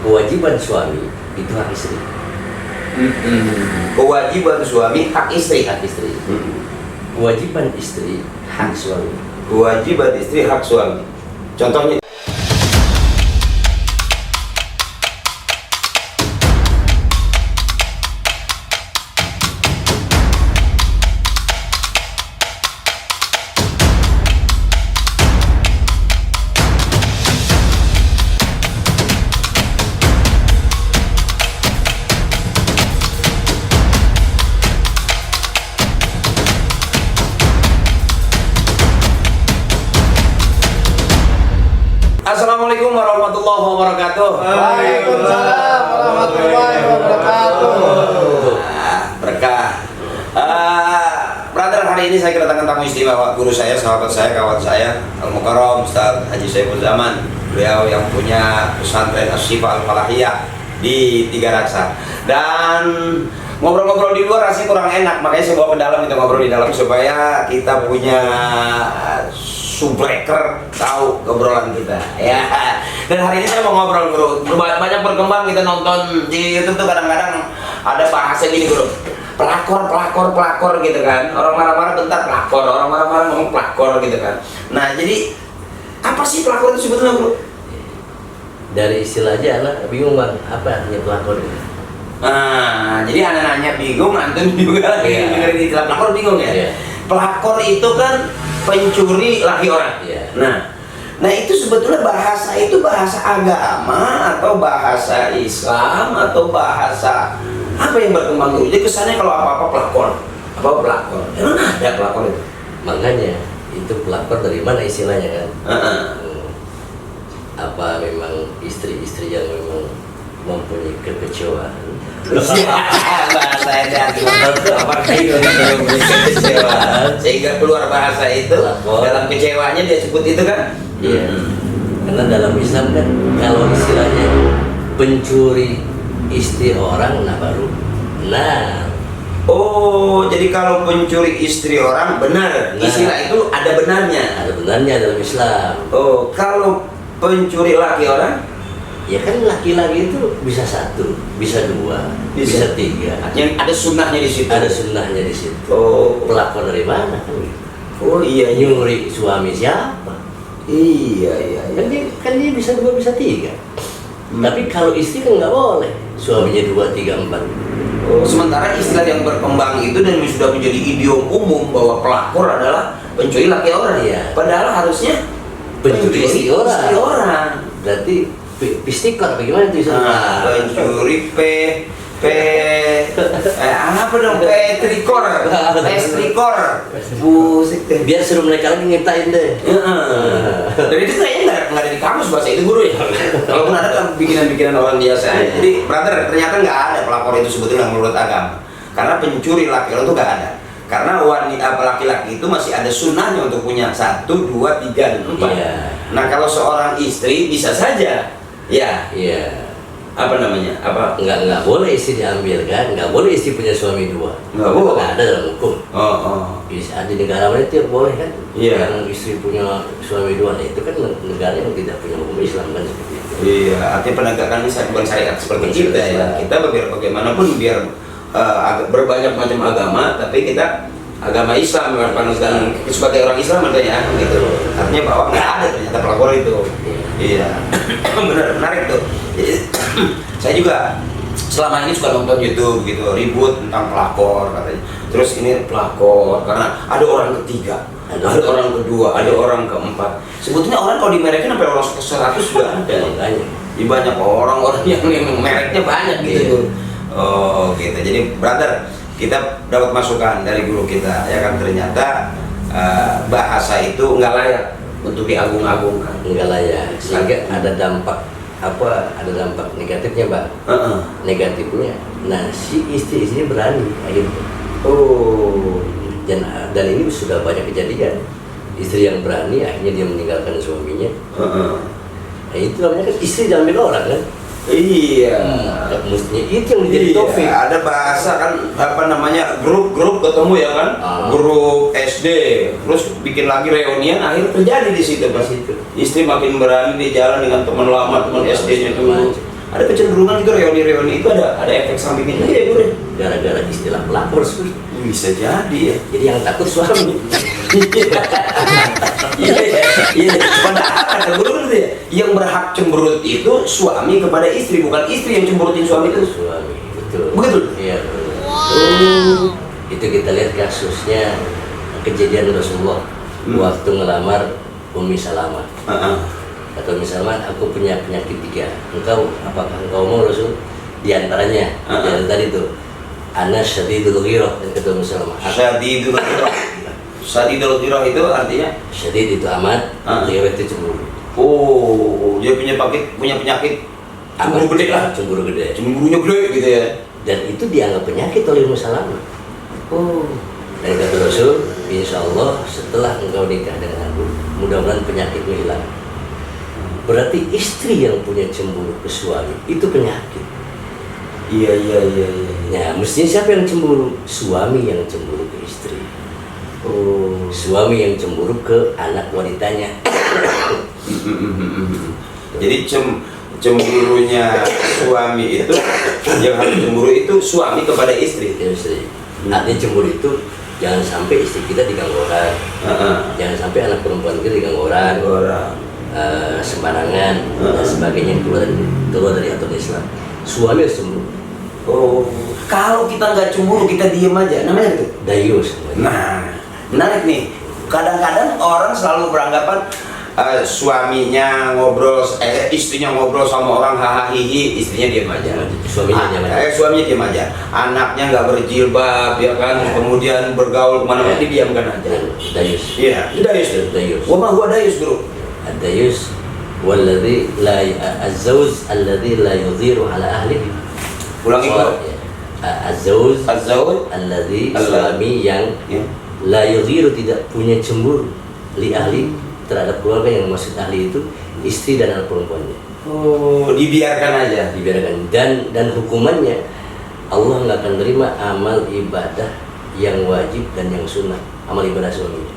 kewajiban suami itu hak istri. Kewajiban suami hak istri. Hak istri. Kewajiban istri hak suami. Kewajiban istri hak suami. Contohnya. Assalamualaikum warahmatullahi wabarakatuh. Waalaikumsalam warahmatullahi wabarakatuh. Berkah. Brother, hari ini saya kedatangan tamu istimewa, guru saya, sahabat saya, kawan saya, Al-Mukarram Ustaz Haji Saiful Zaman. Beliau yang punya pesantren Asy-Syifa Al-Falahiyah di Tiga Raksa. Dan ngobrol-ngobrol di luar rasanya kurang enak, makanya saya bawa ke dalam, kita ngobrol di dalam supaya kita punya subbreaker tahu obrolan kita ya. Dan hari ini saya mau ngobrol guru, banyak berkembang, kita nonton di YouTube tuh kadang-kadang ada bahasa gini guru, pelakor gitu kan, orang marah-marah bentar pelakor, orang marah-marah ngomong pelakor gitu kan. Nah jadi apa sih pelakor itu sebetulnya guru? Dari istilah aja anak bingung bang, apa artinya pelakor itu? Nah jadi anak nanya bingung, antum juga lagi dengerin istilah pelakor bingung ya. Pelakor itu kan pencuri laki orang. Nah itu sebetulnya bahasa itu bahasa agama atau bahasa Islam atau bahasa apa yang berkembang dulu? Jadi kesannya kalau apa-apa pelakor, emang ada pelakor itu? Makanya itu pelakor dari mana istilahnya kan? Apa memang istri-istri yang memang mempunyai kekecewaan? Bahasa yang apa itu kekecewaan sehingga keluar bahasa itu dalam kecewanya dia sebut itu kan? Iya. Karena dalam Islam kan kalau istilahnya pencuri istri orang, nah baru nah. Oh, jadi kalau pencuri istri orang benar, istilah itu ada benarnya. Ada benarnya dalam Islam. Oh, kalau pencuri laki orang? Ya kan laki-laki itu bisa satu, bisa dua, bisa tiga. Yang ada sunnahnya di situ. Ada sunnahnya di situ. Oh, pelakor dari mana kan? Oh iya, nyuri suami siapa? Iya. Kan dia bisa dua, bisa tiga. Tapi kalau istri kan nggak boleh. Suaminya 2, 3, 4. Oh, sementara istilah yang berkembang itu dan sudah menjadi idiom umum bahwa pelakor adalah pencuri laki orang. Iya. Padahal harusnya pencuri istri orang. Berarti pistikor bagaimana itu Nah, pencuri apa dong? Trikor. Busik deh. Biar suruh mereka lagi ngiptain deh. Dan itu kayaknya nggak ada di kamus bahasa itu guru ya. Kalaupun ada kan bikinan-bikinan orang biasa. Jadi brother, ternyata nggak ada pelakor itu sebetulnya menurut agama. Karena pencuri laki orang itu nggak ada. Karena wanita laki-laki itu masih ada sunnahnya untuk punya 1, 2, 3, dan 4. Iya. Nah kalau seorang istri bisa saja. Ya. Iya. Apa namanya? Apa? Nggak boleh istri diambil kan? Nggak boleh istri punya suami 2. Nggak boleh. Nggak ada dalam hukum. Bisa di negara mana itu boleh kan? Iya. Yang istri punya suami 2, nah itu kan negara yang tidak punya hukum Islam kan seperti itu. Iya. Artinya penegakan bukan syariat seperti kita ya. Kita bagaimanapun biar berbanyak macam agama, tapi kita agama Islam dan sebagai orang Islam adanya gitu. Artinya bahwa nggak ada ternyata pelakor itu. Iya. Benar, menarik tuh. Jadi saya juga selama ini suka nonton YouTube gitu, ribut tentang pelakor katanya. Terus ini pelakor karena ada orang ketiga, ada orang kedua, ada orang keempat. Sebetulnya orang kalau dimerekin sampai orang 100 juga ada. Banyak orang-orang yang mereknya banyak gitu. Oh gitu. Jadi brother, kita dapat masukan dari guru kita ya kan, ternyata bahasa itu nggak layak untuk diagung-agungkan, nggak layak, sehingga ada dampak negatifnya mbak. Negatifnya, nah si istri berani akhirnya. Oh, dan ini sudah banyak kejadian, istri yang berani akhirnya dia meninggalkan suaminya. Nah itu namanya kan istri diambil orang kan. Iya. Mestinya itu yang menjadi topik. Ada bahasa kan apa namanya, grup ketemu ya kan, grup SD, terus bikin lagi reunian, akhirnya terjadi di situ pas itu. Istri makin berani di jalan dengan teman lama, teman SD-nya dulu. ada kecenderungan itu reoni-reoni itu ada efek sampingnya juga ya Bro. Gara-gara istilah pelakor. Bisa jadi ya. Jadi yang takut suami. Iya. Padahal kata guru kan ya, yang berhak cemberut itu suami kepada istri, bukan istri yang cemberutin suami itu. Suami, betul. Betul. Iya. Itu kita lihat kasusnya kejadian Rasulullah waktu ngelamar Ummi Salamah. Kata Ummi Salamah, aku punya penyakit 3. Engkau, apakah engkau mau Rasul? Di antaranya, yang tadi tuh, ana syadidul ghirah, kata Ummi Salamah. Syadidul ghirah. Syadidul ghirah itu artinya Syadid itu amat, ghirah itu cemburu. Oh, dia punya penyakit cemburu gede lah. Cemburu gede. Cemburunya gede gitu ya. Dan itu dianggap penyakit oleh Ummu Salamah. Dan kata Rasul, insya Allah setelah engkau nikah dengan aku, mudah-mudahan penyakitmu hilang. Berarti istri yang punya cemburu ke suami itu penyakit. Iya. Ya, mestinya siapa yang cemburu? Suami yang cemburu ke istri. Suami yang cemburu ke anak wanitanya. Jadi cemburunya suami itu yang harus cemburu itu suami kepada istri. Artinya cemburu itu jangan sampai istri kita diganggu orang, jangan sampai anak perempuan kita diganggu orang, sembarangan dan sebagainya, keluar dari aturan Islam. Suami harus cemburu. Kalau kita nggak cemburu, kita diem aja, namanya itu dayus. Nah, menarik nih. Kadang-kadang orang selalu beranggapan suaminya ngobrol, istrinya ngobrol sama orang hahaha, istrinya diam aja. Suaminya diam aja. Anaknya nggak berjilbab, ya kan? Kemudian bergaul kemana-mana, didiamkan aja. Dayus. Iya, dayus. Wa ma huwa dayus, Bro? Ad-dayus walladzi la az-zawj alladzi la yudhiru ala ahlihi. Ulangi, Bro. Az-zawj alladzi, suami yang la yudhiru, tidak punya cemburu, li ahli, terhadap keluarga, yang maksud ahli itu istri dan anak perempuannya. Dibiarkan aja. Dibiarkan. Dan hukumannya Allah nggak akan terima amal ibadah yang wajib dan yang sunnah, amal ibadah suaminya.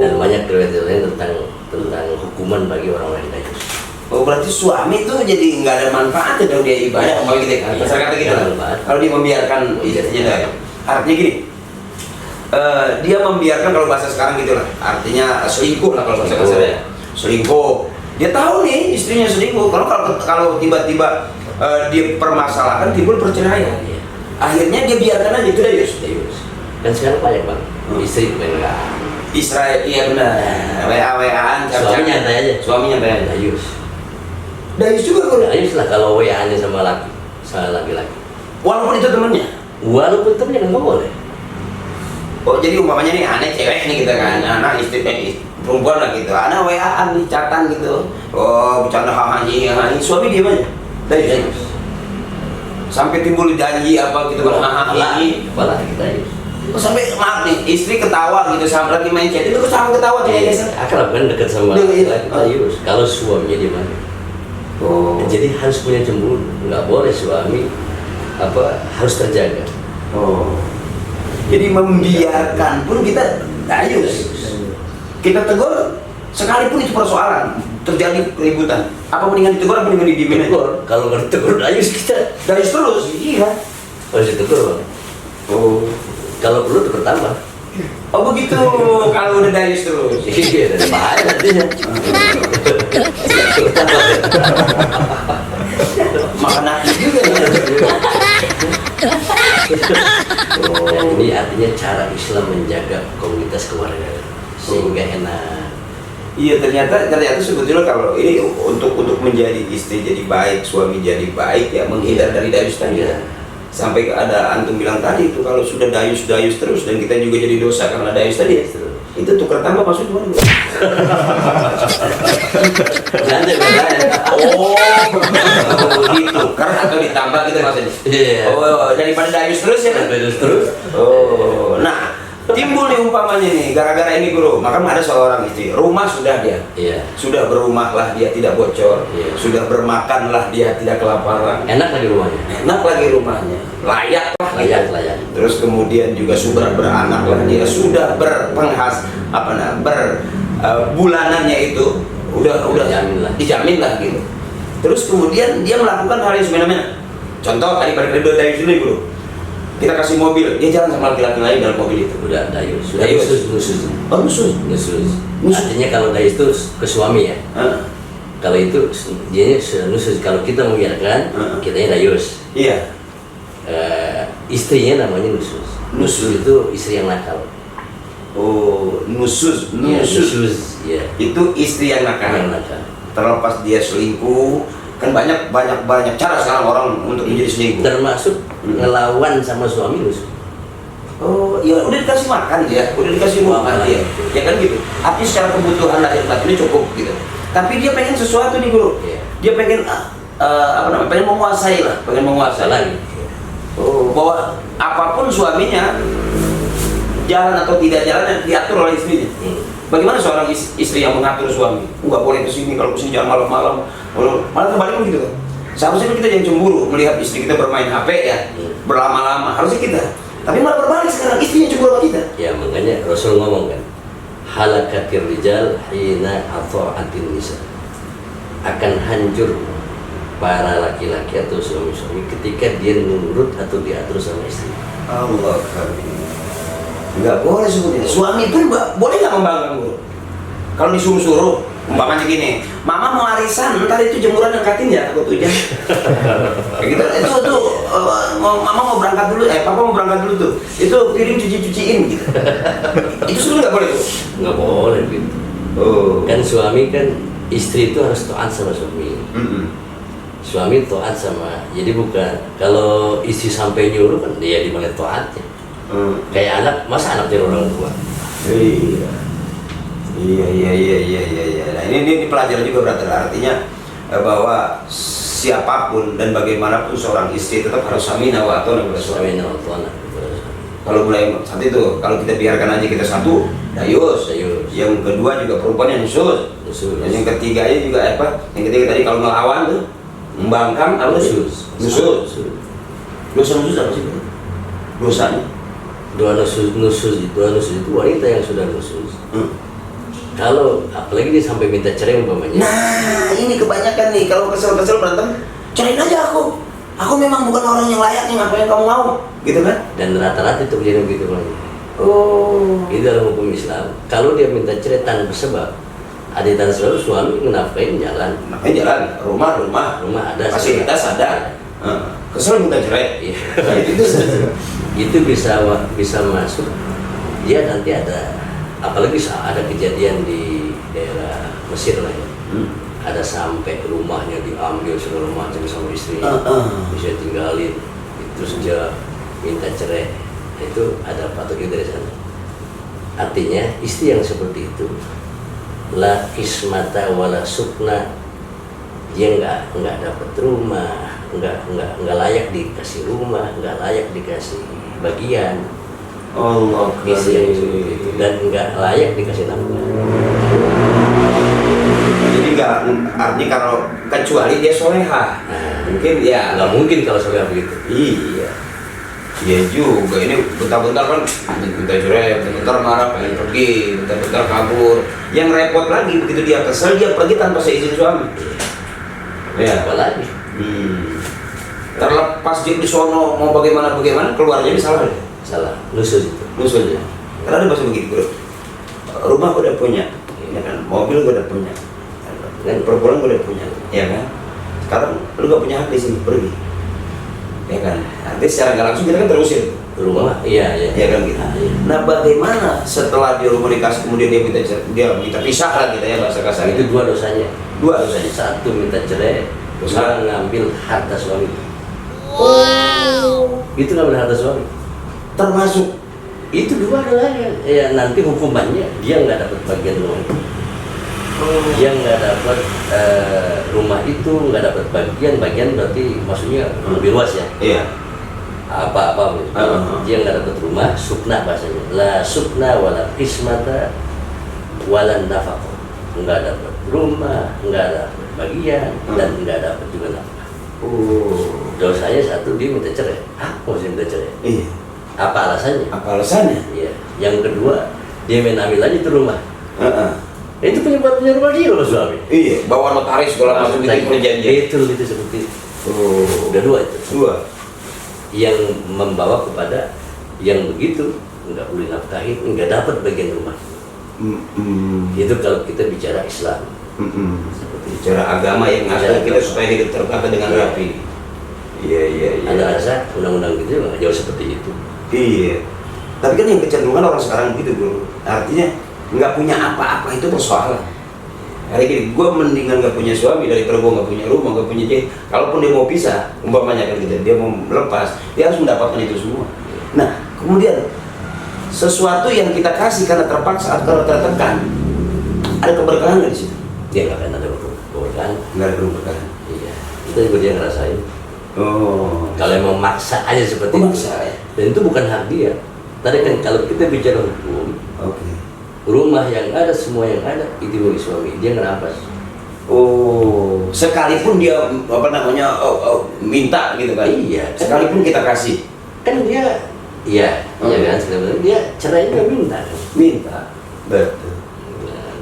Dan banyak riwayat lain tentang hukuman bagi orang-orang yang dayus. Berarti suami itu jadi nggak ada manfaatnya dong dia ibadah, kalau gitu kan? Pasal kata gitu. Kalau dia membiarkan istrinya dayus, artinya gini. Dia membiarkan, kalau bahasa sekarang gitu lah, artinya selingkuh lah kalau bahasa kasarnya. Selingkuh. Dia tahu nih istrinya selingkuh. Kalau tiba-tiba dia permasalahkan, timbul perceraian. Akhirnya dia biarkan aja, itu dayus. Dan sekarang banyak bang, istri enggak. Israel, iya benar. WA-WAan, suami nyantai aja. Suami nyantai aja. Dayus juga kok. Dayus lah kalau WA-nya sama laki-laki. Walaupun itu temennya. Walaupun temennya kan nggak boleh. Jadi umpamanya nih aneh cewek nih gitu kan, anak istri perempuan lah gitu, anak WA-an nih, chatan gitu, bercanda hahaha, suami diam aja, dayus. Sampai timbul janji apa gitu kan, hahaha, malah kita dayus. Sampai maaf nih, istri ketawa gitu, sampai lagi main chat itu sama ketawa tuh ya guys. Akrab kan, dekat sama dayus. Kalau suaminya di mana? Jadi harus punya cemburu, nggak boleh suami harus terjaga. Jadi membiarkan pun kita dayus. Kita tegur sekalipun itu persoalan, terjadi keributan. Apa mendingan ditegur atau mendingan didiemin aja? Kalau nggak ditegur dayus, kita dayus terus. Iya. Harus ditegur. Kalau perlu tegur tambah. Begitu. Kalau udah dayus terus. Iya, dan bahaya nantinya. Makan hati juga ya. Ini artinya cara Islam menjaga komunitas keluarga sehingga enak. Iya, ternyata sebetulnya kalau ini untuk menjadi istri jadi baik, suami jadi baik ya, menghindar dari dayus tadi. Sampai ada antum bilang tadi itu, kalau sudah dayus terus dan kita juga jadi dosa karena dayus tadi ya. Itu tukar tambah maksud gimana? Nanti ditukar atau ditambah gitu maksudnya? Iya. Daripada dayus terus ya kan? Dayus terus. Nah, timbul nih umpamanya nih, gara-gara ini Guru, maka ada seorang istri, rumah sudah dia, sudah berumahlah dia tidak bocor, sudah bermakanlah dia tidak kelaparan, enak lagi rumahnya, layak. Terus kemudian juga sudah beranaklah dia, sudah bulanannya itu udah dijamin lah gitu. terus kemudian dia melakukan hal yang semena-mena. Contoh tadi pada kedua dayus dulu bro, kita kasih mobil, dia jalan sama laki-laki lain dalam mobil itu. Udah dayus. Dayus. Nusus. Oh nusus. Artinya kalau dayus itu ke suami ya. Kalau itu dia nusus. Kalau kita mengiyakan, kitanya dayus. Iya. Istrinya namanya nusus. Nusus itu istri yang nakal. Oh, nusus. Ya, nusus. Ya. Itu istri yang nakal. Yang nakal. Terlepas dia selingkuh, kan banyak cara sekarang orang untuk menjadi selingkuh. Termasuk ngelawan sama suami nusus. Oh, ya udah dikasih makan dia, udah dikasih makan dia. Ya kan gitu. Artinya secara kebutuhan lahir batinnya cukup gitu. Tapi dia pengen sesuatu nih bro. Ya. Dia pengen pengen menguasai lah, pengen menguasai lagi. Oh, bahwa apapun suaminya jalan atau tidak jalan diatur oleh istrinya. Bagaimana seorang istri yang mengatur suami? Nggak boleh kesini, kalau kesini jangan malam-malam. Malah kembali begitu kan? Seharusnya kita yang cemburu melihat istri kita bermain HP ya, berlama-lama. Harusnya kita. Tapi malah berbalik sekarang, istrinya cemburu sama kita. Ya makanya Rasul ngomong kan, halakatir rijal hina ata'atin nisa. Akan hancur para laki-laki atau suami-suami ketika dia nurut atau diatur sama istri. Allah kami. Nggak boleh sebetulnya. Suami pun boleh nggak membanggakan bro? Kalau disuruh-suruh, umpamanya gini, mama mau arisan, ntar itu jemuran angkatin ya, takut hujan. Kayak gitu. Itu mama mau berangkat dulu, papa mau berangkat dulu tuh. Itu piring cuciin gitu. Itu suruh nggak boleh tuh? Nggak boleh gitu. Oh. Kan suami kan istri itu harus taat sama suami. Suami taat sama, jadi bukan kalau istri sampai nyuruh kan dia di mana taatnya. Kayak anak, masa anak jadi orang tua? Iya. Nah ini pelajaran juga berarti artinya bahwa siapapun dan bagaimanapun seorang istri tetap harus samina wa atona kepada suami. Kalau mulai saat itu, kalau kita biarkan aja kita satu, dayus. Yang kedua juga perempuan yang nusus. Dan yang ketiganya juga apa? Yang ketiga tadi kalau melawan tuh, membangkang apa nusus. Dosa nusus apa sih? Dosanya? Dua nusus itu wanita yang sudah nusus. Kalau apalagi dia sampai minta cerai umpamanya. Nah ini kebanyakan nih, kalau kesel berantem, cerain aja aku. Aku memang bukan orang yang layak nih, apa yang kamu mau, gitu kan? Dan rata-rata itu kejadian begitu kan. Oh. Itu dalam hukum Islam. Kalau dia minta cerai tanpa sebab, ada tanpa sebab suami menafkahin jalan. Nafkahin jalan, rumah ada. Fasilitas ada. Kesel minta cerai. Iya. Itu bisa masuk. Dia nanti ada, apalagi ada kejadian di daerah Mesir lah ya. Ada sampai rumahnya diambil segala macam sama istrinya, bisa tinggalin, terus dia minta cerai. Itu ada patoknya dari sana. Artinya istri yang seperti itu la kismata wala sukna, dia nggak dapat rumah, nggak layak dikasih rumah, nggak layak dikasih bagian. Allah Istri yang seperti itu, dan nggak layak dikasih nafkah. Jadi nggak, artinya kalau kecuali dia soleha, mungkin ya. Nggak mungkin kalau soalnya begitu. Iya juga, ini bentar-bentar kan minta cerai, bentar marah pengen pergi, bentar kabur. Yang repot lagi begitu dia kesel, dia pergi tanpa seizin suami. Ya. Apa lagi? Terlepas dia di sono mau bagaimana keluarnya bisa salah. Salah, nusus ya. Karena ada bahasa begitu bro. Rumah gue udah punya, ya kan? Mobil gue udah punya, dan perempuan gue udah punya, ya kan? Sekarang lu gak punya hak di sini, pergi, ya kan? Nanti secara nggak langsung kita kan terusir rumah. Iya kan gitu. Nah bagaimana setelah di rumah dikasih kemudian dia minta pisah lah kita ya bahasa kasar. Itu dua dosanya. Satu minta cerai, dua ngambil harta suami. Itu ngambil harta suami. Termasuk Itu dua adalah ya nanti hukumannya dia nggak dapat bagian rumah itu. Dia nggak dapat rumah itu, nggak dapat bagian berarti maksudnya lebih luas ya. Iya. Apa dia nggak dapat rumah, sukna bahasanya. La sukna wala kismata wala nafaqah. Nggak dapat rumah, nggak dapat bagian, dan nggak dapat juga nafkah. Dosanya satu, dia minta cerai. Maksudnya minta cerai. Iya. Apa alasannya? Apa alasannya? Iya. Yang kedua, dia main ambil aja tuh rumah. Itu punya rumah dia loh suami. Iya, bawa notaris segala macam bikin perjanjian. Betul itu seperti itu. Udah dua itu. Dua. Yang membawa kepada yang begitu nggak boleh nafkahi, nggak dapat bagian rumah. Itu kalau kita bicara Islam. Seperti bicara agama yang ngatur kita supaya hidup tertata dengan rapi. Iya. Anda rasa undang-undang gitu nggak jauh seperti itu? Iya. Tapi kan yang kecenderungan orang sekarang gitu bro. Artinya nggak punya apa-apa itu persoalan. Hari ini gue mendingan nggak punya suami daripada gue nggak punya rumah, nggak punya cewek. Kalaupun dia mau pisah, umpamanya kan gitu, dia mau melepas, dia harus mendapatkan itu semua. Nah, kemudian sesuatu yang kita kasih karena terpaksa atau karena tertekan, ada keberkahan nggak di situ? Dia nggak akan ada keberkahan. Nggak ada keberkahan. Iya, itu yang dia ngerasain. Kalau emang maksa aja seperti itu. Maksa ya. Dan itu bukan hak dia. Tadi kan kalau kita bicara hukum, rumah yang ada, semua yang ada itu milik suami, dia ngerampas. Sekalipun dia minta gitu kan? Iya. Sekalipun kita kasih, Kan dia, iya kan sebenarnya dia cerai nggak minta. minta. Betul.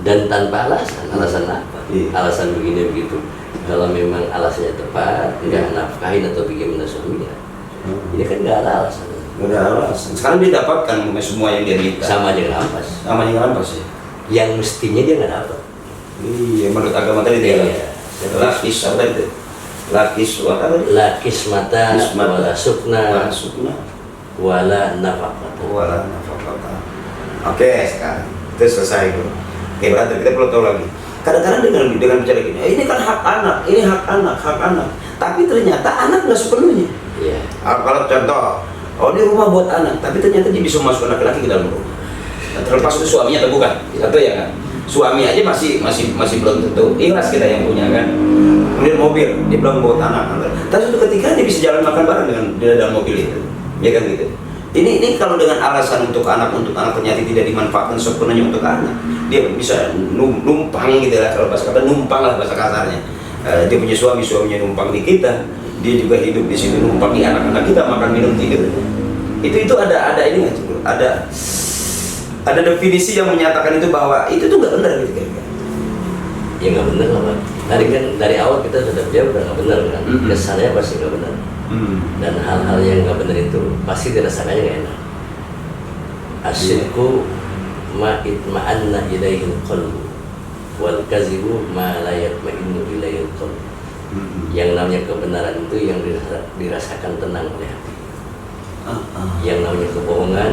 Dan tanpa alasan apa? Iya. Alasan begini begitu. Kalau memang alasannya tepat, nggak nafkahin atau bagaimana suami ya, ini kan nggak ada alasan. Nggak ada alasan. Sekarang dia dapatkan semua yang dia minta. Sama aja ngerampas. Sama yang rampas ya. Yang mestinya dia nggak dapat. Iya, menurut agama tadi dia. Lakis apa itu? Lakis apa tadi? Lakis mata, wala sukna, Masukna. wala nafakata. Wala nafakata. Oke, sekarang itu selesai bro. Oke, berarti kita perlu tahu lagi. Kadang-kadang dengan bicara gini, ini kan hak anak, ini hak anak. Tapi ternyata anak nggak sepenuhnya. Iya. Kalau contoh, ini rumah buat anak, tapi ternyata dia bisa masukkan laki-laki ke dalam rumah. Terlepas itu suaminya atau bukan, satu ya kan. Suami aja masih belum tentu ikhlas kita yang punya kan. Kemudian mobil, dia belum buat anak. Tapi suatu ketika dia bisa jalan makan bareng dengan dia dalam mobil itu, ya kan gitu. Ini kalau dengan alasan untuk anak ternyata tidak dimanfaatkan sepenuhnya untuk anak, dia bisa numpang gitu lah, kalau bahasa kata numpang lah bahasa kasarnya. Dia punya suaminya numpang di kita, dia juga hidup di sini numpang di anak-anak kita makan minum tidur. Itu ada ini nggak sih bro? Ada definisi yang menyatakan itu bahwa itu tuh nggak benar gitu kira-kira. Ya nggak benar lah Pak. Tadi kan dari awal kita sudah jawab udah nggak benar kan. Kesannya pasti nggak benar. Dan hal-hal yang nggak benar itu pasti dirasakannya nggak enak. Asyirku ma itma'anna ilaihil qalbu wal kazibu ma la yatma'innu ilaihil qalbu. Yang namanya kebenaran itu yang dirasakan tenang oleh hati. Yang namanya kebohongan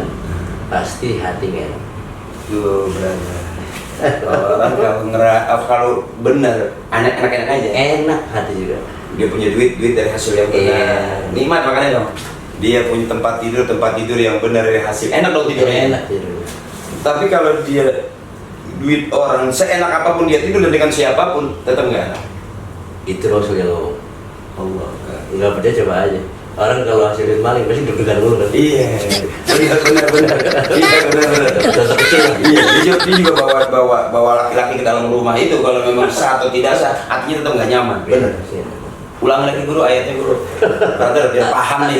pasti hati nggak enak. Kalau benar enak-enak aja. Enak hati juga. Dia punya duit dari hasil yang benar. Nikmat makanya dong. Dia punya tempat tidur yang benar dari hasil. Enak dong tidurnya. Enak tidur. Tapi kalau dia duit orang seenak apapun dia tidur dan dengan siapapun tetap nggak enak. Itu Rasul yang ngomong. Allah. Nggak percaya coba aja. Orang kalau hasil duit maling pasti deg-degan dulu kan. Iya. Benar. Iya benar. Dosa kecil. Iya. Dia juga bawa laki-laki ke dalam rumah itu kalau memang sah atau tidak sah, artinya tetap nggak nyaman. Benar. Ulang lagi guru ayatnya guru. Brother biar paham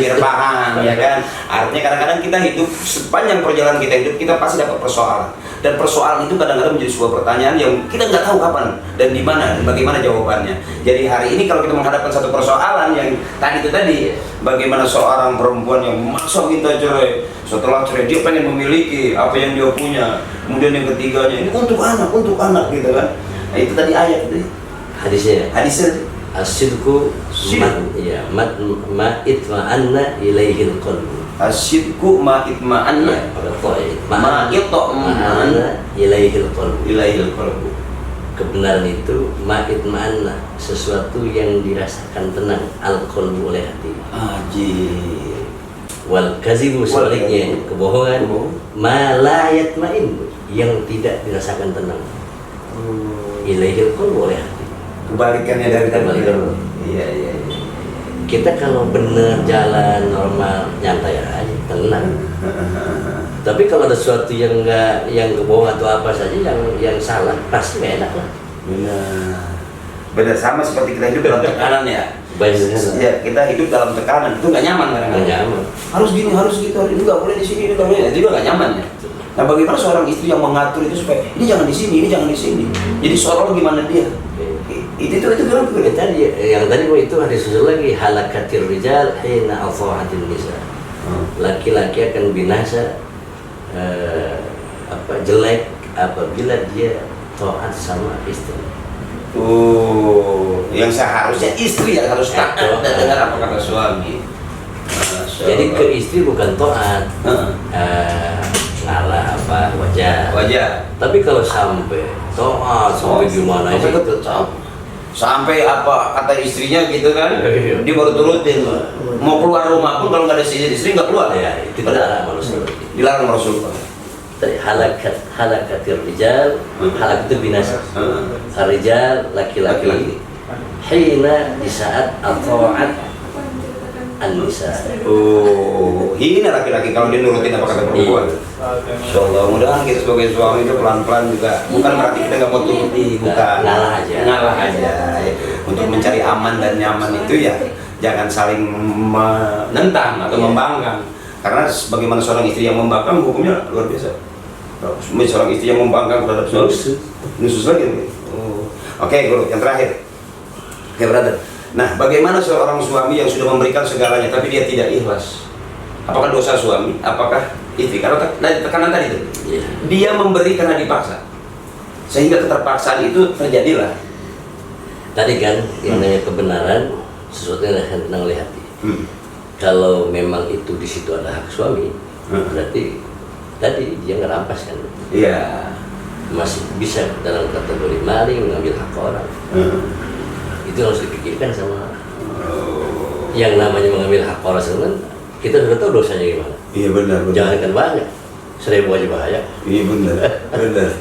ya kan. Artinya kadang-kadang kita hidup sepanjang perjalanan kita hidup kita pasti dapat persoalan. Dan persoalan itu kadang-kadang menjadi sebuah pertanyaan yang kita nggak tahu kapan dan di mana dan bagaimana jawabannya. Jadi hari ini kalau kita menghadapkan satu persoalan yang tadi bagaimana seorang perempuan yang memaksa kita cerai, setelah cerai dia pengen memiliki apa yang dia punya. Kemudian yang ketiganya ini untuk anak gitu kan. Nah, itu tadi ayat itu. Hadisnya. Asyidku ma itma'anna ilaihil qalbu. Asyidku ma itma'anna ilaihil qalbu. Ilaihil qalbu. Kebenaran itu ma itma'anna, sesuatu yang dirasakan tenang al-qalbu oleh hati. Wal kazibu sebaliknya, kebohongan ma la yatma'in, yang tidak dirasakan tenang. Ilaihil qalbu oleh hati. Kebalikannya dari tadi. Iya. Kita kalau benar jalan normal nyantai aja, tenang. Tapi kalau ada sesuatu yang kebohongan atau apa saja yang salah, pasti nggak enak lah. Benar sama seperti kita hidup dalam tekanan ya. Ya kita hidup dalam tekanan itu nggak nyaman kadang-kadang. Nggak nyaman. Harus gini, harus gitu, ini nggak boleh di sini, ini nggak boleh. Itu juga nggak nyaman ya. Nah, bagaimana seorang istri yang mengatur itu supaya ini jangan di sini, ini jangan di sini. Jadi seorang gimana dia? Itu gimana? Tadi yang tadi itu ada susul lagi halakatir rijal hina afahatin nisa. Laki-laki akan binasa jelek apabila dia taat sama istri. Oh, yang seharusnya istri yang harus taat dan dengar apa kata suami. Jadi ke istri bukan taat, ngalah wajar. Tapi kalau sampai taat sampai gimana itu sampai apa kata istrinya gitu kan, dia baru turutin. Mau keluar rumah pun kalau nggak ada istri nggak keluar. Ya, itu dilarang Rasul. Dilarang Rasul. Tadi halakatir rijal, halak itu binasa. Rijal laki-laki. Hina di saat at-ta'at an-nisa. Oh, ini laki-laki kalau dia nurutin apa kata perempuan. Insyaallah, mudah-mudahan kita sebagai suami itu pelan-pelan juga. Bukan berarti kita nggak mau turuti, bukan. Ngalah aja. Untuk mencari aman dan nyaman itu ya jangan saling menentang atau membangkang. Karena bagaimana seorang istri yang membangkang hukumnya luar biasa. Seorang istri yang membangkang terhadap suami nusus lagi. Oke, guru, yang terakhir. Oke, brother. Nah, bagaimana seorang suami yang sudah memberikan segalanya tapi dia tidak ikhlas? Apakah dosa suami? Apakah istri? Karena tekanan tadi itu, dia memberi karena dipaksa, sehingga keterpaksaan itu terjadilah. Tadi kan yang namanya kebenaran sesuatu yang hendak oleh hati. Kalau memang itu di situ ada hak suami, berarti tadi dia ngerampas kan? Iya. Masih bisa dalam kategori maling, mengambil hak orang. Itu harus dipikirkan sama yang namanya mengambil hak orang kan kita sudah tahu dosanya gimana. Iya benar. Jangankan banyak, 1000 aja bahaya. Iya benar.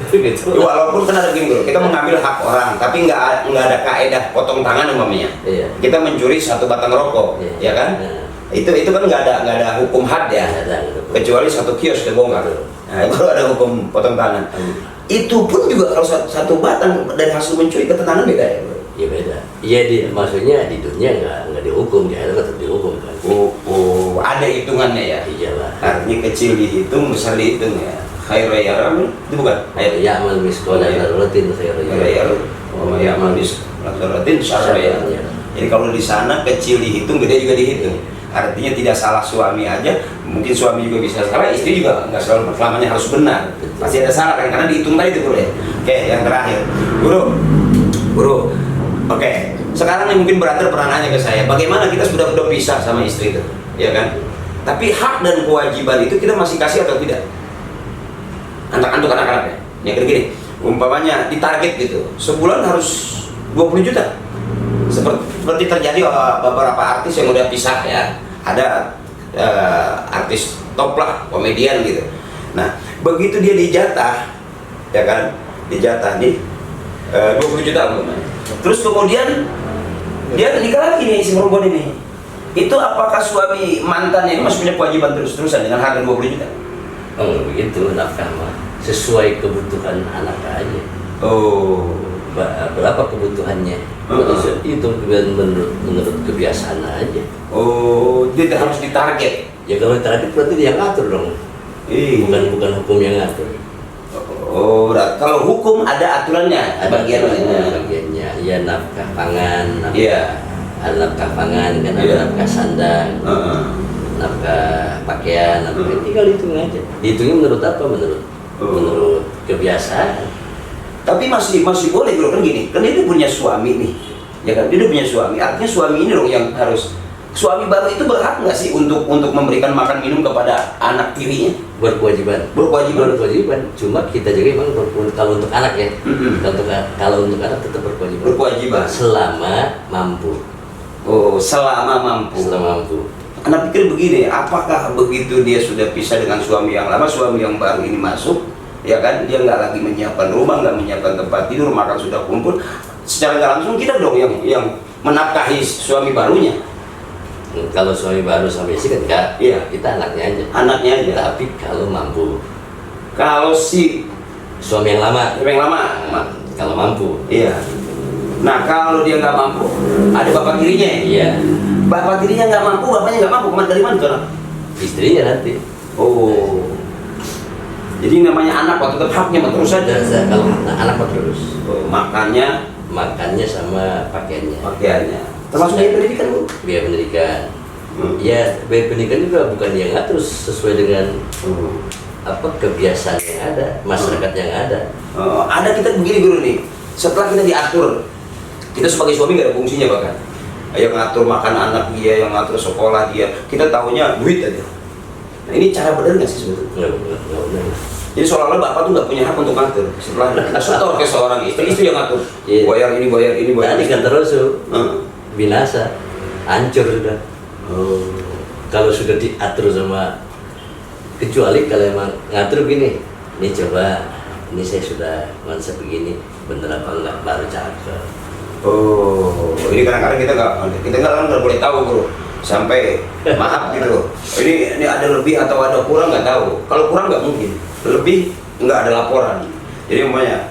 Gitu. Walaupun kan ada gini bro, kita mengambil hak orang, tapi nggak ada kaedah potong tangan umpamanya. Iya. Kita mencuri 1 batang rokok, ya kan? Itu kan nggak ada hukum had ya, kecuali 1 kios dibongkar. Nah, itu ada hukum potong tangan. Itu pun juga kalau 1 batang dari hasil mencuri ketenangan beda ya bro. Ya beda. Iya maksudnya di dunia nggak dihukum, di akhirat tetap dihukum kan. Oh, ada hitungannya ya. Iyalah. Artinya kecil dihitung, besar dihitung ya. Khairu yaram itu bukan? Ya amal miskola daruratin khairu yaram. Ya amal miskola daruratin. Jadi kalau di sana kecil dihitung, gede juga dihitung. Artinya tidak salah suami aja, mungkin suami juga bisa salah, istri juga nggak selalu selamanya harus benar. Pasti ada salah kan, karena dihitung tadi itu bro ya. Oke, yang terakhir, Guru. Oke, sekarang nih mungkin brother pernah nanya ke saya, bagaimana kita sudah pisah sama istri itu, ya kan? Tapi hak dan kewajiban itu kita masih kasih atau tidak? Untuk anak-anaknya. Yang gini, umpamanya ditarget gitu, sebulan harus 20 juta. Seperti terjadi beberapa artis yang udah pisah ya, ada artis top lah, komedian gitu. Nah, begitu dia dijatah, ya kan? Dijatah nih 20 juta umpamanya. Terus kemudian dia nikah lagi nih si perempuan ini. Itu apakah suami mantannya ini masih punya kewajiban terus-terusan dengan harga 20 juta? Oh begitu, nafkah mah sesuai kebutuhan anak aja. Oh, berapa kebutuhannya? Itu menurut kebiasaan aja. Oh, dia harus ditarget. Ya kalau ditarget berarti dia ngatur dong. Bukan hukum yang ngatur. Oh, kalau hukum ada aturannya, ada bagiannya. Ya nafkah pangan, ada nafkah pangan, kan ada nafkah sandang, nafkah pakaian, tinggal hitung aja. Dihitungnya menurut apa? Menurut kebiasaan. Tapi masih boleh bro, kan gini, kan dia punya suami nih, ya kan? Dia punya suami, artinya suami ini dong yang harus. Suami baru itu berhak nggak sih untuk memberikan makan minum kepada anak tirinya? Berkewajiban. Cuma kita juga memang kalau untuk anak ya, kalau untuk anak tetap berkewajiban. Selama mampu. Oh, selama mampu. Anak pikir begini, apakah begitu dia sudah pisah dengan suami yang lama, suami yang baru ini masuk, ya kan? Dia nggak lagi menyiapkan rumah, nggak menyiapkan tempat tidur, makan sudah kumpul. Secara nggak langsung kita dong yang menafkahi suami barunya. Kalau suami baru sama istri kan enggak, kita anaknya aja. Tapi kalau mampu, kalau si suami yang lama, kalau mampu, Nah kalau dia nggak mampu, ada bapak tirinya. Iya. Bapak tirinya nggak mampu, bapaknya nggak mampu, dari mana tuh? Istrinya nanti. Oh. Jadi namanya anak waktu tetap haknya mah terus saja. Kalau anak mah terus. Makannya sama pakaiannya. Termasuk biaya pendidikan, Bu? Biaya pendidikan. Ya, biaya pendidikan juga bukan yang ngatur sesuai dengan kebiasaan yang ada, masyarakat yang ada. Ada kita begini guru nih. Setelah kita diatur, kita sebagai suami nggak ada fungsinya bahkan. Yang ngatur makan anak dia, yang ngatur sekolah dia. Kita tahunya duit aja. Nah, ini cara benar nggak sih sebetulnya? Nggak benar. Jadi seolah-olah bapak tuh nggak punya hak untuk ngatur. Setelah kita setor ke seorang istri yang ngatur. Iya. Bayar ini, bayar ini, bayar Tadi ini. kan terus binasa, hancur sudah. Kalau sudah diatur sama, kecuali kalau emang ngatur gini, ini coba, ini saya sudah konsep begini, bener apa enggak, baru cakep. Ini kadang-kadang kita nggak boleh tahu bro, sampai maaf gitu. Ini ada lebih atau ada kurang nggak tahu. Kalau kurang nggak mungkin, lebih nggak ada laporan. Jadi umpamanya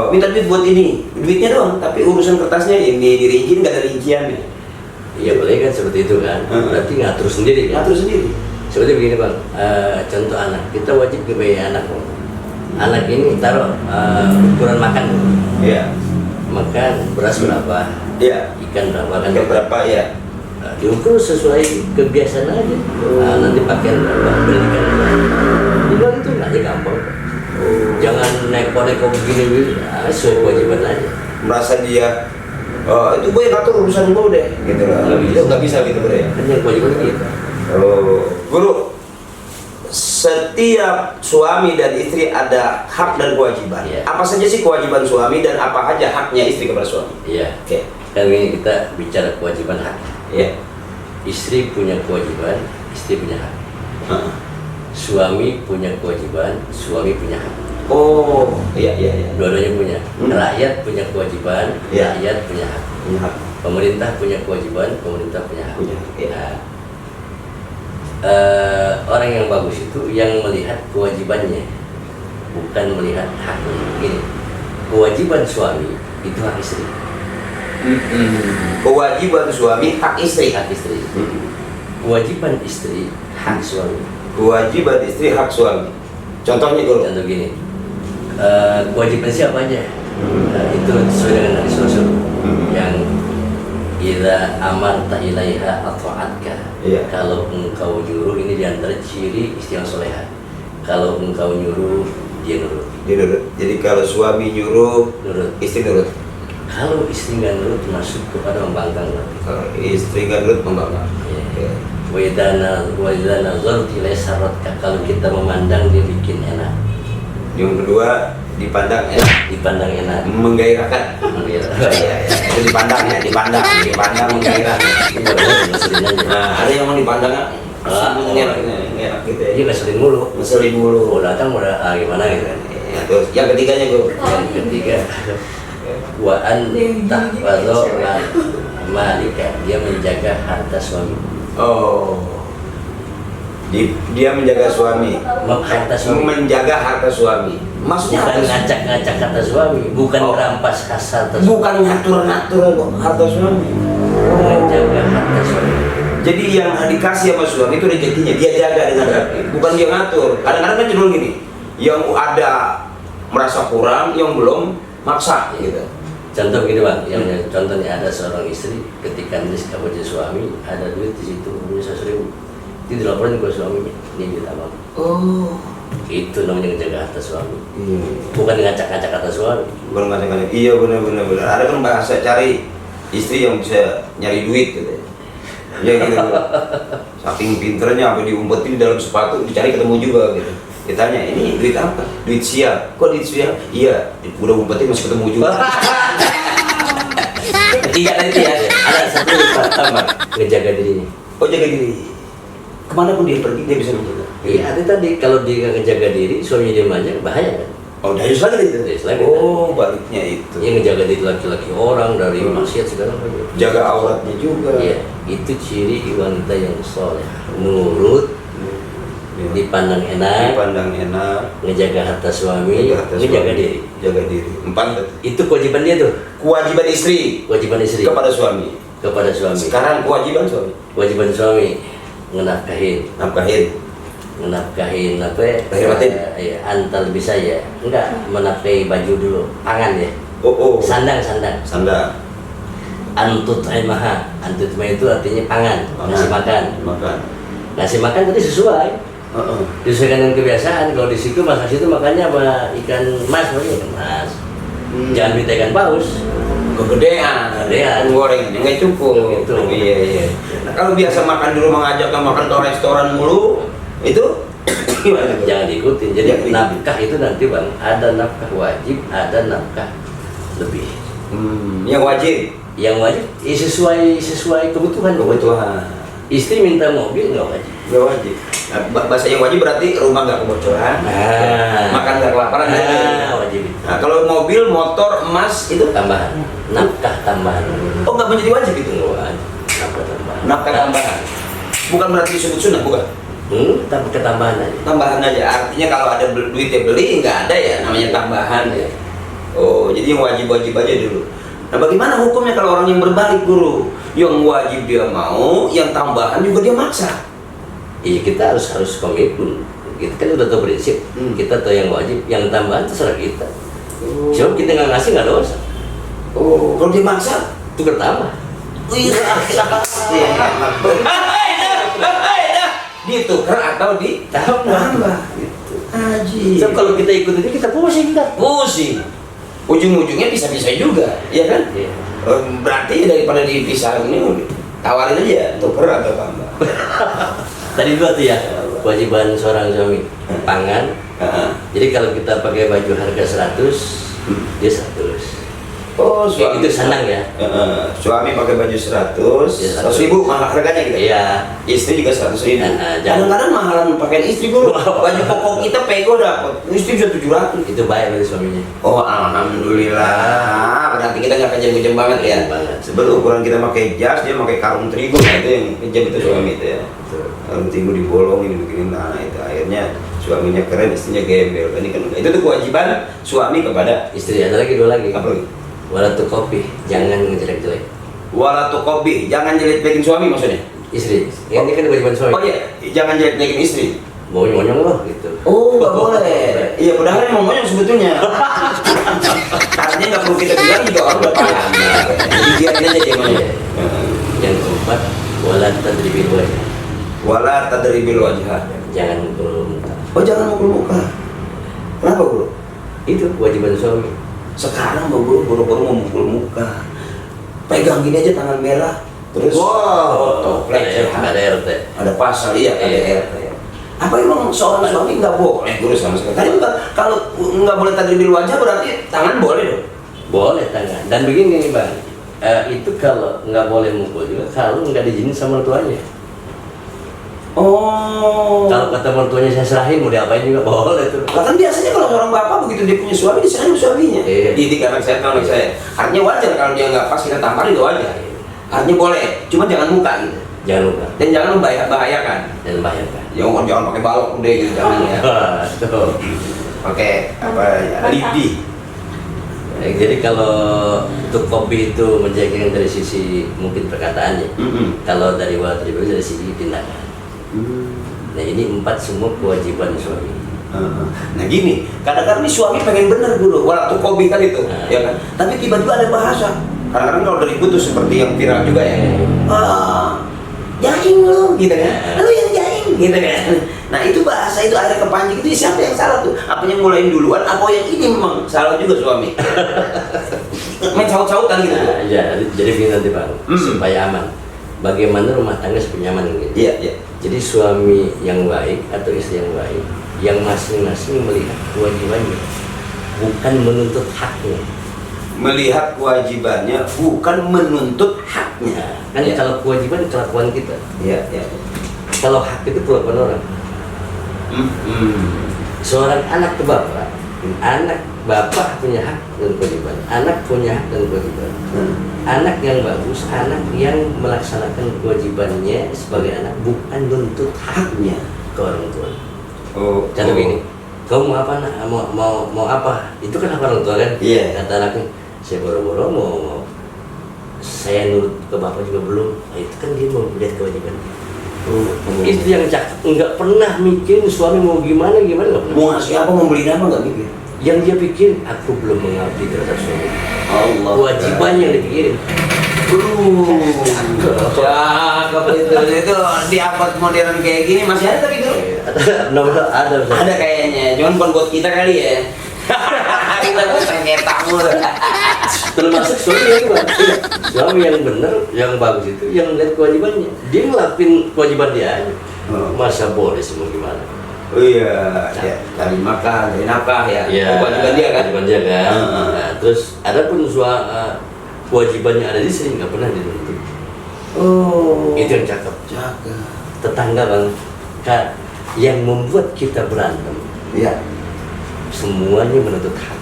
minta duit buat ini, duitnya doang, tapi urusan kertasnya ini dirinci nggak ada rinciannya. Iya boleh kan seperti itu kan, berarti ngatur sendiri kan? Ngatur sendiri. Seperti begini bang, contoh anak, kita wajib kebayaan anak. Anak ini taruh ukuran makan. Iya. Makan beras berapa? Iya. Ikan berapa? Kan berapa ya? Diukur sesuai kebiasaan aja. Nanti pakaian berapa? Pendidikan berapa? Tinggal itu aja gampang. Jangan neko-neko begini, sesuai kewajiban aja. Merasa dia itu gue yang ngatur urusan gue deh, gitu lah. Nggak bisa gitu bro ya. Kan yang kewajiban gitu. Guru, setiap suami dan istri ada hak dan kewajiban. Iya. Apa saja sih kewajiban suami dan apa aja haknya istri kepada suami? Iya. Oke. Kali ini kita bicara kewajiban hak. Iya. Istri punya kewajiban, istri punya hak. Suami punya kewajiban, suami punya hak. Iya. Dua-duanya punya. Rakyat punya kewajiban, Iya. rakyat punya hak. Punya hak. Pemerintah punya kewajiban, pemerintah punya hak. Punya hak, iya. Orang yang bagus itu yang melihat kewajibannya, bukan melihat haknya. Gini, kewajiban suami itu hak istri. Kewajiban suami hak istri. Hak istri. Kewajiban istri hak suami. Kewajiban istri hak suami. Contohnya guru. Contoh gini, kewajiban siapa aja? Itu sesuai dengan hadis Rasul yang idza amarta ilaiha ata'atka. Iya. Kalau engkau nyuruh, ini diantara ciri istri yang soleha. Kalau engkau nyuruh, dia nurut. Jadi kalau suami nyuruh, Nurut. istri nurut. Kalau istri nggak nurut, masuk kepada membangkang. Kalau istri nggak nurut, membangkang. Ya. Wa idza nazarti ilaika, kalau kita memandang dia bikin enak. Yang kedua, dipandang enak. Dipandang enak. Menggairahkan. Iya. Itu dipandang menggairahkan. Ada yang mau dipandang enak gitu ya. Dia ngeselin mulu. Ngeselin mulu. Datang udah gimana gitu kan. Ya, terus yang ketiganya gue. Yang ketiga, wa an tahfazu malika, dia menjaga harta suami. Dia menjaga suami. Harta suami. Menjaga harta suami. Maksudnya Bukan ngacak-ngacak harta suami, bukan merampas harta suami. Bukan ngatur-ngatur harta suami. Menjaga harta suami. Jadi yang dikasih sama suami itu rezekinya, dia jaga dengan rapi, bukan dia ngatur. Kadang-kadang kan cenderung gini, yang ada merasa kurang, yang belum maksa gitu. Contoh begini bang, yang contohnya ada seorang istri ketika nulis kabar suami, ada duit di situ, punya 100.000, itu dilaporin ke suaminya, ini duit abang. Itu namanya menjaga harta suami. Bukan ngacak-ngacak harta suami. Bukan ngacak-ngacak. Iya benar. Ada kan bahasa cari istri yang bisa nyari duit gitu. Ya gitu. Saking pinternya sampai diumpetin di dalam sepatu, dicari ketemu juga gitu. Ditanya, ini duit apa? Duit siap. Kok duit siap? Iya, udah umpetin masih ketemu juga. Iya nanti ya, ada satu pertama ngejaga dirinya. Jaga diri. Kemana pun dia pergi, dia bisa menjaga. Iya, ada tadi kalau dia nggak ngejaga diri, suaminya dia manja, bahaya kan? Dari lagi itu. Dari lagi. Baliknya itu. Dia ngejaga diri laki-laki orang dari maksiat segala macam. Jaga auratnya juga. Iya, itu ciri wanita yang soleh, nurut, dipandang enak, ngejaga harta suami, ngejaga diri. Jaga diri. 4. Itu kewajiban dia tuh. Kewajiban istri. Kewajiban istri. Kepada suami. Kepada suami. Sekarang kewajiban suami. Kewajiban suami nafkahin. menafkahin apa ya? Lahir batin? Ya, antar bisa ya. Enggak, menafkahi baju dulu, pangan ya. Oh. Sandang. Sandang. Antutaimaha. Antutaimaha itu artinya pangan, ngasih makan. Ngasih makan tadi sesuai. Disesuaikan dengan kebiasaan. Kalau di situ masak situ makannya sama ikan mas, mas. Jangan minta ikan paus. Kegedean, goreng, nggak cukup. Gitu. Iya. Nah, kalau biasa makan di rumah ngajak makan ke restoran mulu, itu gimana? Jangan diikutin. Jadi Jangan nafkah itu nanti bang, ada nafkah wajib, ada nafkah lebih. Yang wajib. Yang wajib sesuai kebutuhan. Istri minta mobil nggak wajib. Nggak wajib. Nah, bahasa yang wajib berarti rumah nggak kebocoran, makan nggak kelaparan. Wajib. Nah, kalau mobil, motor, emas itu Tambahan, nafkah tambahan. oh nggak menjadi wajib itu. Nafkah tambahan. Nafkah tambahan. Bukan berarti disebut sunnah, bukan? Ketambahan aja. Tambahan aja. Artinya kalau ada duit ya beli, nggak ada ya namanya tambahan ya. Oh, jadi yang wajib-wajib aja dulu. Nah, bagaimana hukumnya kalau orang yang berbalik, Guru? Yang wajib dia mau, yang tambahan juga dia maksa. Iya, kita harus komitmen. Kita kan udah tahu prinsip. Kita tahu yang wajib, yang tambahan terserah kita. Sebab kita nggak ngasih nggak dosa. Oh, kalau dia maksa, Itu bertambah. ditukar atau ditambah. Gitu. Haji. Sebab kalau kita ikut itu kita pusing kan? Pusing. Ujung-ujungnya bisa-bisa juga, ya kan? Iya. Berarti daripada dipisah ini, tawarin aja tukar atau tambah. Tadi dua tuh ya, kewajiban seorang suami pangan. Jadi kalau kita pakai baju harga 100, dia 100. Oh, Kayak gitu sandang ya. Suami pakai baju 100, Ya, 100.000 mahal harganya gitu. Iya. Istri juga 100.000. Jangan. Kadang-kadang mahalan pakaian istri, Guru. Baju koko kita pego dapat, istri bisa 700. Itu baik bagi suaminya. Oh, alhamdulillah. Berarti kita nggak kejam-kejam banget ya. Banget. Sebelum ukuran kita pakai jas, dia pakai karung terigu. Nah, itu yang kejam itu suami itu ya. Karung terigu dibolongin begini, nah itu akhirnya suaminya keren, istrinya gembel. Ini kan itu tuh kewajiban suami kepada Istri ada lagi dua lagi. apa lagi? Walatu kopi, jangan ngejelek-jelek. Walatu kobi, jangan jelek-jelekin suami maksudnya. Istri, ini kan kewajiban suami. Oh iya, jangan jelek-jelekin istri. Monyong loh gitu. Oh, nggak boleh. Iya, padahal emang monyong sebetulnya. Artinya nggak perlu kita bilang juga orang udah paham. Jadi biarin aja dia monyong. Yang keempat, wala tadribil wajah. Wala tadribil wajah. Jangan mukul muka. Oh, jangan mukul muka. Kenapa, Guru? Itu kewajiban suami. Sekarang Guru buru-buru mau mukul muka. Pegang gini aja tangan merah. Terus foto, Ada RT. ada pasal, iya, ada RT. Apa emang seorang suami nggak boleh, Guru, sama sekali? Tadi kalau nggak boleh tadribil wajah berarti tangan boleh dong? Boleh tangan. Dan begini nih bang, itu kalau nggak boleh mukul juga kalau nggak diizinin sama orang tuanya. Oh. Kalau kata orang tuanya saya serahin mau diapain juga boleh tuh. Lah kan biasanya kalau seorang bapak begitu dia punya suami diserahin suaminya. Iya. Didik anak saya. Artinya wajar kalau dia nggak pas kita tamparin itu wajar. Artinya boleh, cuma jangan muka gitu. Jangan lupa. Dan jangan membahayakan. Dan membahayakan. Jangan pakai balok udah gitu jangan ya. Tuh. Pakai apa ya? Lidi. Jadi kalau untuk kopi itu menjaga dari sisi mungkin perkataannya. Kalau dari wala dari sisi tindakan. Nah ini 4 semua kewajiban suami. Nah gini, kadang-kadang nih suami pengen bener Guru, waktu kobi kan itu, ya kan? Tapi tiba-tiba ada bahasa. Kadang-kadang kalau dari ibu tuh seperti yang viral juga ya. Jaing lu, gitu kan? Lu yang jaing, gitu kan? Nah itu bahasa itu akhirnya kepancing itu siapa yang salah tuh? Apa yang mulain duluan? Apa yang ini memang salah juga suami? Main saut-sautan gitu. Nah, ya, jadi begini nanti bang, supaya aman. Bagaimana rumah tangga supaya nyaman gitu? Iya. Jadi suami yang baik atau istri yang baik, yang masing-masing melihat kewajibannya, bukan menuntut haknya. Melihat kewajibannya, bukan menuntut haknya. Kan kalau kewajiban kelakuan kita. Iya. Kalau hak itu kelakuan orang. Seorang anak ke bapak, bapak punya hak dan kewajiban, anak punya hak dan kewajiban. Anak yang bagus, anak yang melaksanakan kewajibannya sebagai anak, bukan menuntut haknya ke orang tua. Contoh gini, kamu mau apa nak? Mau apa? Itu kan hak orang tua kan? Iya. Kata anaknya, saya boro-boro mau saya nurut ke bapak juga belum. Nah, itu kan dia mau melihat kewajiban. Istri yang cakep nggak pernah mikirin suami mau gimana nggak pernah. Mau ngasih apa, mau beli apa nggak mikir. Yang dia pikir, aku belum mengabdi terhadap suami. Allah. Kewajibannya yang dipikirin. Cakep itu di abad modern kayak gini masih ada tapi dulu. Ada. Ada kayaknya, cuman bukan buat kita kali ya. Kita bukan kayak tamu. Termasuk suami yang bagus. Suami yang benar, yang bagus itu, yang lihat kewajibannya. Dia ngelakuin kewajiban dia aja. Masa boleh semua gimana? Oh iya, ya, cari makan, cari nafkah ya. Kewajiban dia kan. Kewajiban dia kan. Nah, terus ada pun kewajibannya ada di sini nggak pernah dituntut. Oh. Itu yang cakep. Cakep. Tetangga bang, Kak, yang membuat kita berantem. Iya. Semuanya menuntut hak.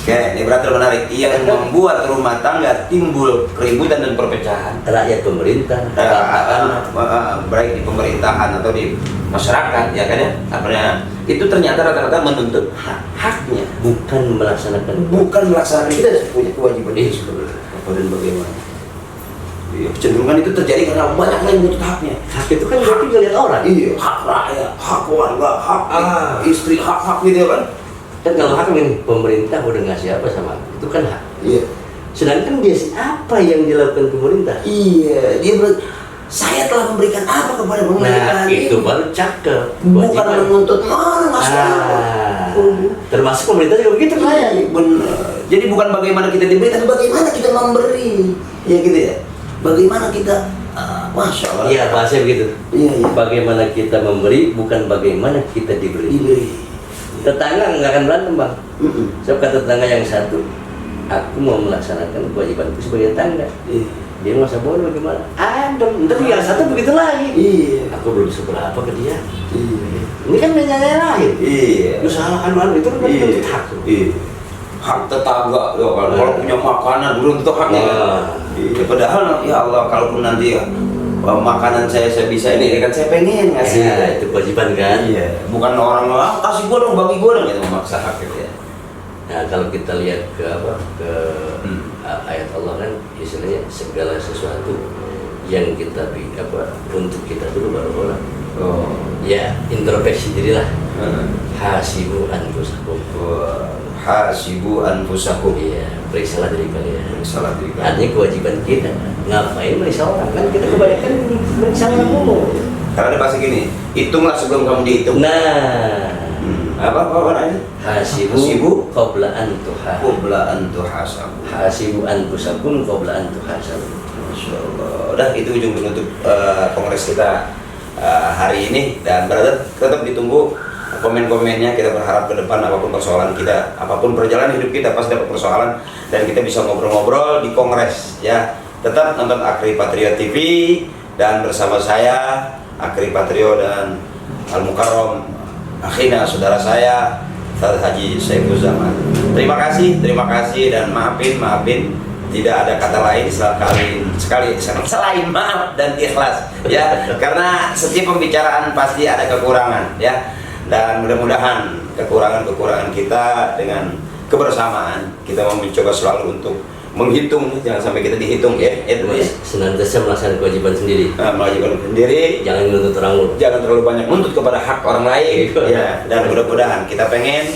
Oke, ini berarti menarik. Yang membuat rumah tangga timbul keributan dan perpecahan. Rakyat pemerintah, Baik di pemerintahan atau di masyarakat, ya kan ya. Apanya? Itu ternyata rata-rata menuntut haknya, bukan melaksanakan. Kita punya kewajiban itu sebenarnya. Apa dan bagaimana? Iya, kecenderungan itu terjadi karena banyak yang menuntut haknya. Hak itu kan berarti ngeliat orang. Iya, hak rakyat, hak warga, hak istri, hak gitu ya kan. Kan kalau hak ini pemerintah udah ngasih apa sama aku, itu kan hak. Iya. Sedangkan dia apa yang dilakukan pemerintah? Iya, saya telah memberikan apa kepada pemerintah. Nah, itu baru cakep. Bukan menuntut termasuk pemerintah juga begitu kan? Benar. Jadi bukan bagaimana kita diberi, tapi bagaimana kita memberi. Ya gitu ya. Bagaimana kita, masya Allah. Iya, bahasa begitu. Iya. Bagaimana kita memberi, bukan bagaimana kita diberi. Tetangga nggak akan berantem bang. Sebab kata tetangga yang satu, aku mau melaksanakan kewajibanku sebagai tetangga. Dia masa bodoh bagaimana? Ntar yang satu begitu lagi. Iya. Aku belum seberapa ke dia. Iya. Ini kan menyalahin lain. Iya. Lu salah kan itu kan bentuk hak. Iya. Hak tetangga, ya kan. Kalau punya makanan belum tentu haknya. Iya. Padahal ya Allah, kalaupun nanti ya makanan saya bisa ini kan saya pengen ngasih. Ya, itu kewajiban kan. Iya. Bukan orang kasih gua dong, bagi gua dong, itu memaksa hak gitu ya. Nah kalau kita lihat ke ayat Allah kan istilahnya segala sesuatu yang kita untuk kita dulu baru orang. Oh. Ya introspeksi dirilah. Hasibu anfusakum. Hasibu anfusakum. Iya, periksalah diri kalian. Salah diri. Artinya kewajiban kita. Ngapain meriksa orang? Kan kita kebanyakan meriksa orang umum. Karena dia pasti gini, hitunglah sebelum kamu dihitung. Nah, apa namanya? hasibu qabla an tuhasabu. Qabla an tuhasabu. Hasibu anfusakum qabla an tuhasabu. Masya Allah. Udah itu ujung penutup kongres kita hari ini, dan brother tetap ditunggu komen-komennya. Kita berharap ke depan apapun persoalan kita, apapun perjalanan hidup kita pasti dapat persoalan, dan kita bisa ngobrol-ngobrol di kongres ya. Tetap nonton Akri Patrio TV dan bersama saya Akri Patrio dan Al Mukarram akhirnya saudara saya Ustaz Haji Saiful Zaman. Terima kasih dan maafin tidak ada kata lain selain maaf dan ikhlas ya, karena setiap pembicaraan pasti ada kekurangan ya, dan mudah-mudahan kekurangan kita dengan kebersamaan kita mau mencoba selalu untuk menghitung, jangan sampai kita dihitung ya. Senantiasa melaksanakan kewajiban sendiri. Melakukan sendiri, jangan menuntut orang lain. Jangan terlalu banyak menuntut kepada hak orang lain ya. Dan mudah-mudahan kita pengen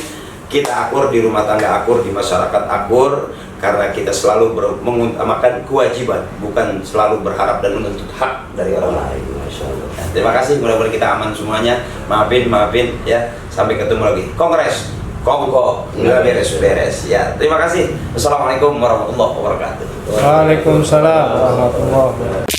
kita akur di rumah tangga, akur di masyarakat, akur karena kita selalu mengutamakan kewajiban, bukan selalu berharap dan menuntut hak dari orang lain. Masya Allah. Terima kasih, mudah-mudahan kita aman semuanya. Maafin ya. Sampai ketemu lagi. Kongres Kongko nggak beres-beres ya. Terima kasih. Assalamualaikum warahmatullahi wabarakatuh. Waalaikumsalam warahmatullahi wabarakatuh.